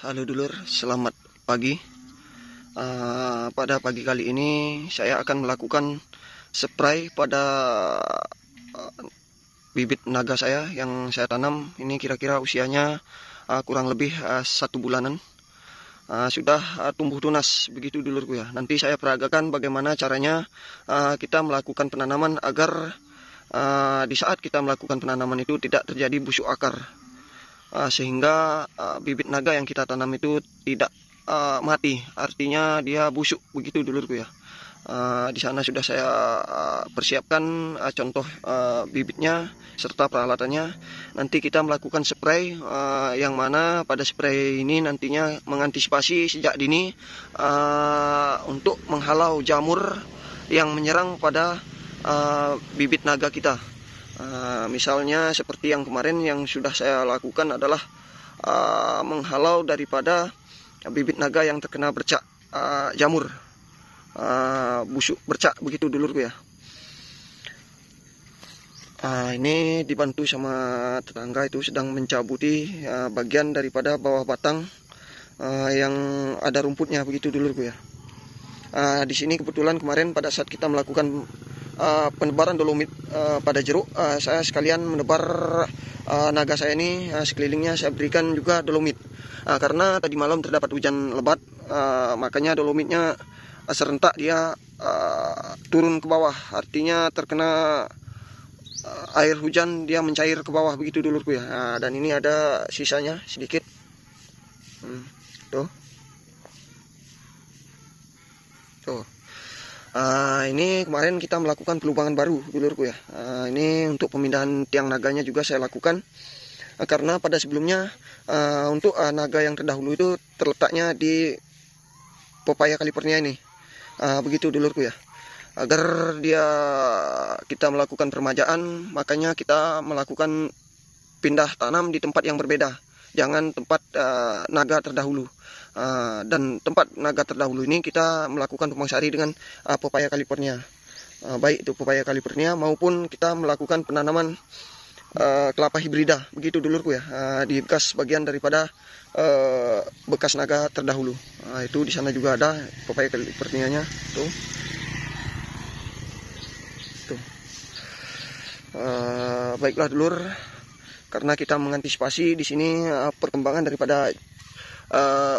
Halo dulur, selamat pagi. Pada pagi kali ini saya akan melakukan spray pada bibit naga saya yang saya tanam. Ini kira-kira usianya kurang lebih 1 bulanan. Sudah tumbuh tunas begitu dulurku ya. Nanti saya peragakan bagaimana caranya kita melakukan penanaman agar di saat kita melakukan penanaman itu tidak terjadi busuk akar. Sehingga bibit naga yang kita tanam itu tidak mati, artinya dia busuk begitu dulurku ya. Di sana sudah saya persiapkan contoh bibitnya serta peralatannya. Nanti kita melakukan spray yang mana pada spray ini nantinya mengantisipasi sejak dini untuk menghalau jamur yang menyerang pada bibit naga kita. Misalnya seperti yang kemarin yang sudah saya lakukan adalah menghalau daripada bibit naga yang terkena bercak jamur, busuk bercak begitu dulurku ya. Ini dibantu sama tetangga itu sedang mencabuti bagian daripada bawah batang yang ada rumputnya begitu dulurku ya. Di sini kebetulan kemarin pada saat kita melakukan penebaran dolomit pada jeruk, saya sekalian menebar naga saya ini sekelilingnya saya berikan juga dolomit, karena tadi malam terdapat hujan lebat, makanya dolomitnya serentak dia turun ke bawah, artinya terkena air hujan dia mencair ke bawah begitu dulurku ya. Dan ini ada sisanya sedikit, tuh. Ini kemarin kita melakukan pelubangan baru dulurku ya. Ini untuk pemindahan tiang naganya juga saya lakukan, karena pada sebelumnya untuk naga yang terdahulu itu terletaknya di Pepaya California ini, begitu dulurku ya. Agar kita melakukan permajaan, makanya kita melakukan pindah tanam di tempat yang berbeda, jangan tempat naga terdahulu. Dan tempat naga terdahulu ini kita melakukan tumpang sari dengan Pepaya California, baik itu Pepaya California maupun kita melakukan penanaman kelapa hibrida begitu dulurku ya, di bekas bagian daripada bekas naga terdahulu. Itu di sana juga ada Pepaya Californianya tuh. Baiklah dulur, karena kita mengantisipasi di sini perkembangan daripada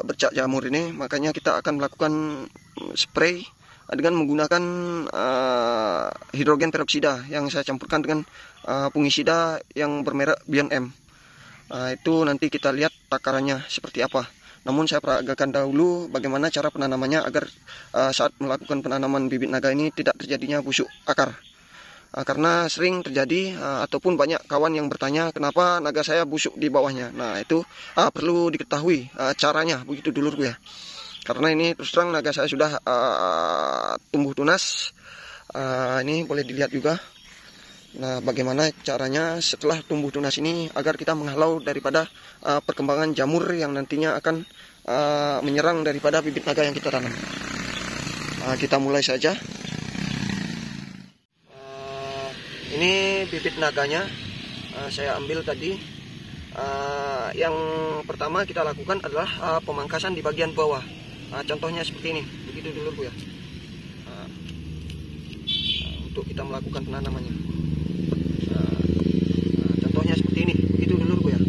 bercak jamur ini, makanya kita akan melakukan spray dengan menggunakan hidrogen peroksida yang saya campurkan dengan fungisida yang bermerek B&M. Itu nanti kita lihat takarannya seperti apa. Namun saya peragakan dahulu bagaimana cara penanamannya agar saat melakukan penanaman bibit naga ini tidak terjadinya busuk akar. Karena sering terjadi ataupun banyak kawan yang bertanya kenapa naga saya busuk di bawahnya. Nah itu perlu diketahui caranya begitu dulurku ya. Karena ini terus terang naga saya sudah tumbuh tunas. Ini boleh dilihat juga. Nah bagaimana caranya setelah tumbuh tunas ini agar kita menghalau daripada perkembangan jamur yang nantinya akan menyerang daripada bibit naga yang kita tanam. Kita mulai saja. Ini bibit naganya saya ambil tadi. Yang pertama kita lakukan adalah pemangkasan di bagian bawah. Contohnya seperti ini, begitu dulurku ya. Untuk kita melakukan penanamannya. Contohnya seperti ini, begitu dulurku ya.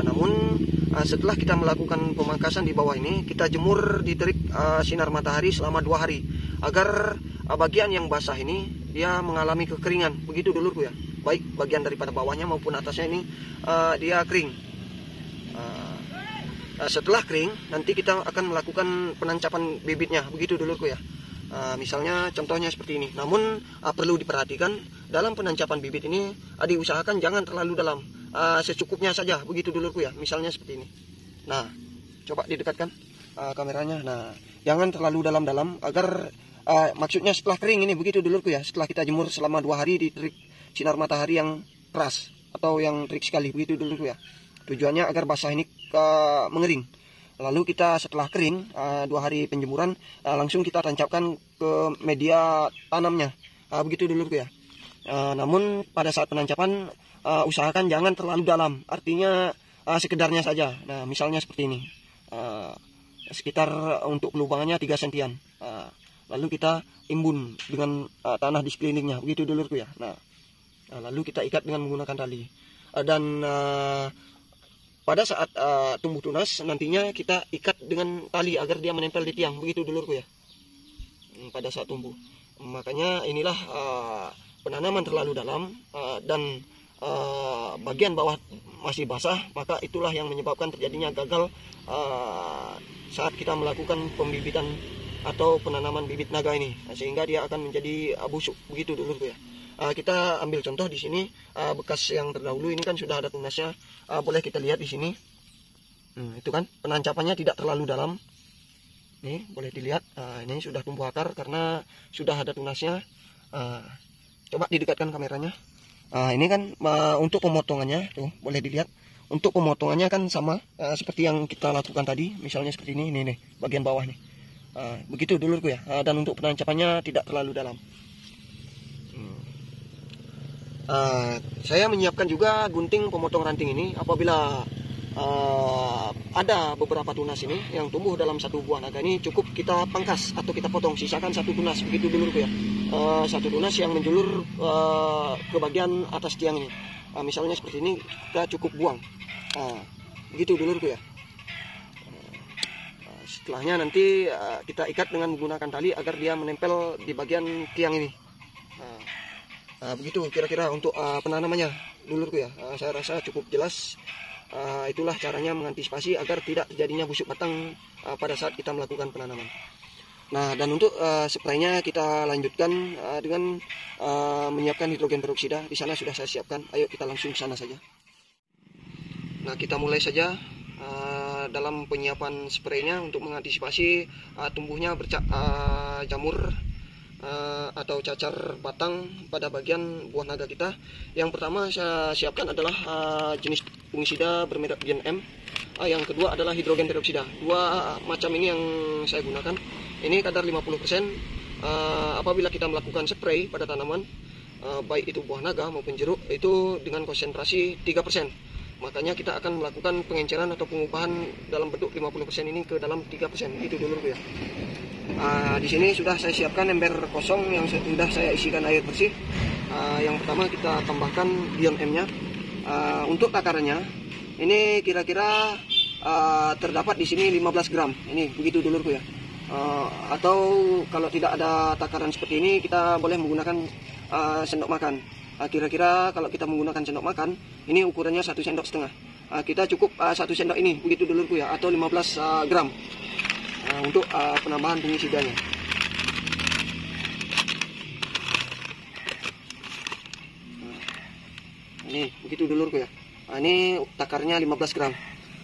Namun setelah kita melakukan pemangkasan di bawah ini, kita jemur di terik sinar matahari selama 2 hari agar bagian yang basah ini dia mengalami kekeringan begitu dulurku ya, baik bagian daripada bawahnya maupun atasnya ini dia kering. Setelah kering nanti kita akan melakukan penancapan bibitnya begitu dulurku ya. Misalnya contohnya seperti ini. Namun perlu diperhatikan dalam penancapan bibit ini diusahakan jangan terlalu dalam, secukupnya saja begitu dulurku ya. Misalnya seperti ini. Nah coba didekatkan kameranya. Nah jangan terlalu dalam-dalam agar maksudnya setelah kering ini begitu dulurku ya, setelah kita jemur selama 2 hari di terik sinar matahari yang keras atau yang terik sekali begitu dulurku ya. Tujuannya agar basah ini mengering. Lalu kita setelah kering 2 hari penjemuran langsung kita tancapkan ke media tanamnya begitu dulurku ya. Namun pada saat penancapan usahakan jangan terlalu dalam, artinya sekedarnya saja. Nah, misalnya seperti ini. Sekitar untuk pelubangannya 3 sentian. Lalu kita imbun dengan tanah di sekelilingnya. Begitu dulurku ya. Nah, lalu kita ikat dengan menggunakan tali. Dan pada saat tumbuh tunas nantinya kita ikat dengan tali agar dia menempel di tiang. Begitu dulurku ya. Pada saat tumbuh. Makanya inilah penanaman terlalu dalam dan bagian bawah masih basah, maka itulah yang menyebabkan terjadinya gagal saat kita melakukan pembibitan atau penanaman bibit naga ini, sehingga dia akan menjadi busuk. Begitu dulurku ya. Kita ambil contoh di sini bekas yang terdahulu ini kan sudah ada tunasnya. Boleh kita lihat di sini. Itu kan penancapannya tidak terlalu dalam. Nih boleh dilihat. Ini sudah tumbuh akar karena sudah ada tunasnya. Coba didekatkan kameranya. Ini kan untuk pemotongannya tuh boleh dilihat. Untuk pemotongannya kan sama seperti yang kita lakukan tadi. Misalnya seperti ini nih bagian bawah nih. Begitu dulurku ya. Dan untuk penancapannya tidak terlalu dalam. Saya menyiapkan juga gunting pemotong ranting ini apabila ada beberapa tunas ini yang tumbuh dalam satu buah naga ini, cukup kita pangkas atau kita potong, sisakan satu tunas. Begitu dulurku ya. Satu tunas yang menjulur ke bagian atas tiang ini. Misalnya seperti ini, kita cukup buang. Begitu dulurku ya. Setelahnya nanti kita ikat dengan menggunakan tali agar dia menempel di bagian tiang ini. Begitu kira-kira untuk penanamannya dulurku ya. Saya rasa cukup jelas. Itulah caranya mengantisipasi agar tidak terjadinya busuk batang pada saat kita melakukan penanaman. Nah, dan untuk spraynya kita lanjutkan dengan menyiapkan hidrogen peroksida. Di sana sudah saya siapkan. Ayo kita langsung ke sana saja. Nah, kita mulai saja dalam penyiapan spraynya untuk mengantisipasi tumbuhnya jamur atau cacar batang pada bagian buah naga kita. Yang pertama saya siapkan adalah jenis fungisida bermerek GNM. Yang kedua adalah hidrogen peroksida. Dua macam ini yang saya gunakan. Ini kadar 50%. Apabila kita melakukan spray pada tanaman, baik itu buah naga maupun jeruk, itu dengan konsentrasi 3%. Makanya kita akan melakukan pengenceran atau pengubahan dalam bentuk 50% ini ke dalam 3%. Itu dulu ya. Di sini sudah saya siapkan ember kosong yang sudah saya isikan air bersih. Yang pertama kita tambahkan ion M-nya. Untuk takarannya ini kira-kira terdapat di sini 15 gram. Ini begitu dulurku ya. Atau kalau tidak ada takaran seperti ini, kita boleh menggunakan sendok makan. Kira-kira kalau kita menggunakan sendok makan, ini ukurannya 1,5 sendok. Kita cukup 1 sendok ini, begitu dulurku ya, atau 15 gram untuk penambahan fungisidanya. Ini begitu dulurku ya. Ini takarnya 15 gram.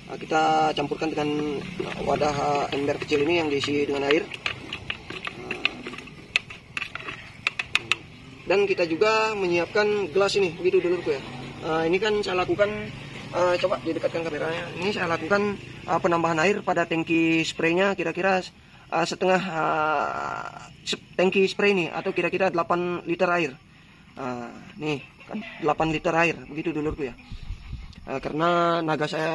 Kita campurkan dengan wadah ember kecil ini yang diisi dengan air. Dan kita juga menyiapkan gelas ini, begitu dulurku ya. Ini kan saya lakukan, coba didekatkan kameranya. Ini saya lakukan penambahan air pada tangki spraynya kira-kira setengah tangki spray ini, atau kira-kira 8 liter air. Nih kan 8 liter air, begitu dulurku ya. Karena naga saya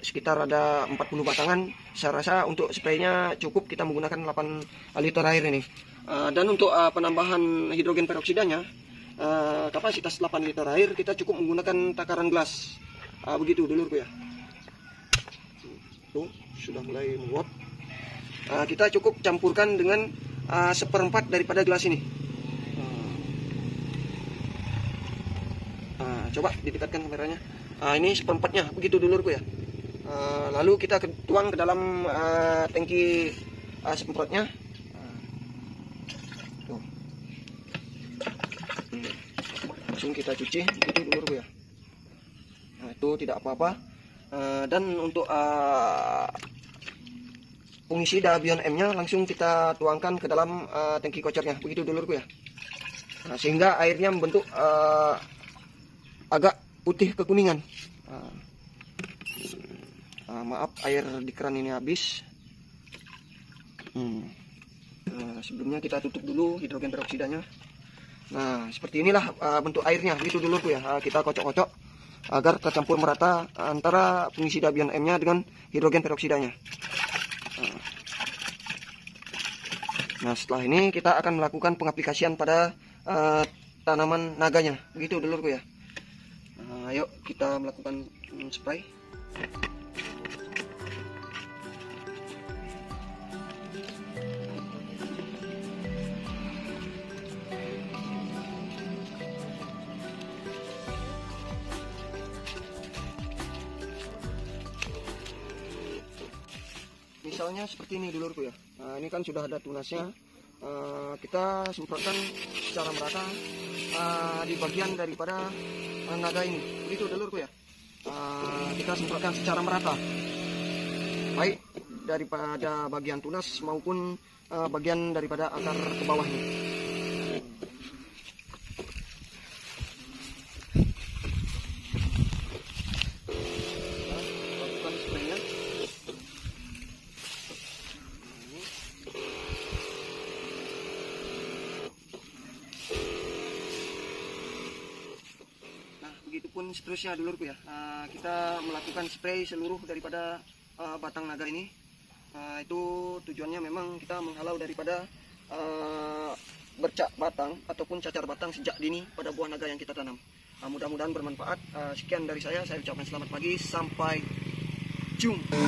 sekitar ada 40 batangan, saya rasa untuk spraynya cukup kita menggunakan 8 liter air ini. Dan untuk penambahan hidrogen peroksidanya, kapasitas 8 liter air kita cukup menggunakan takaran gelas. Begitu dulurku ya. Tuh, sudah mulai menguap. Kita cukup campurkan dengan 1/4 daripada gelas ini. Coba didekatkan kameranya. Ini 1/4-nya, begitu dulurku ya. Lalu kita tuang ke dalam tangki semprotnya. Langsung kita cuci, begitu dulurku ya. Nah, itu tidak apa-apa. Dan untuk fungisida Bion M-nya langsung kita tuangkan ke dalam tangki kocornya, begitu dulurku ya. Sehingga airnya membentuk agak putih kekuningan. Maaf, air di keran ini habis. Sebelumnya kita tutup dulu hidrogen peroksidanya. Nah, seperti inilah bentuk airnya, begitu dulurku ya. Kita kocok-kocok agar tercampur merata antara fungisida Bion M-nya dengan hidrogen peroksidanya. Nah, setelah ini kita akan melakukan pengaplikasian pada tanaman naganya. Begitu dulurku ya. Ayo kita melakukan spray. Misalnya seperti ini dulurku ya. Nah, ini kan sudah ada tunasnya. Kita semprotkan secara merata di bagian daripada naga ini. Begitu dulurku ya. Kita semprotkan secara merata, baik daripada bagian tunas maupun bagian daripada akar ke bawahnya. Lakukan spraynya. Begitupun seterusnya dulurku ya. Kita melakukan spray seluruh daripada batang naga ini. Itu tujuannya memang kita menghalau daripada bercak batang ataupun cacar batang sejak dini pada buah naga yang kita tanam. Mudah-mudahan bermanfaat. Sekian dari saya ucapkan selamat pagi, sampai jumpa.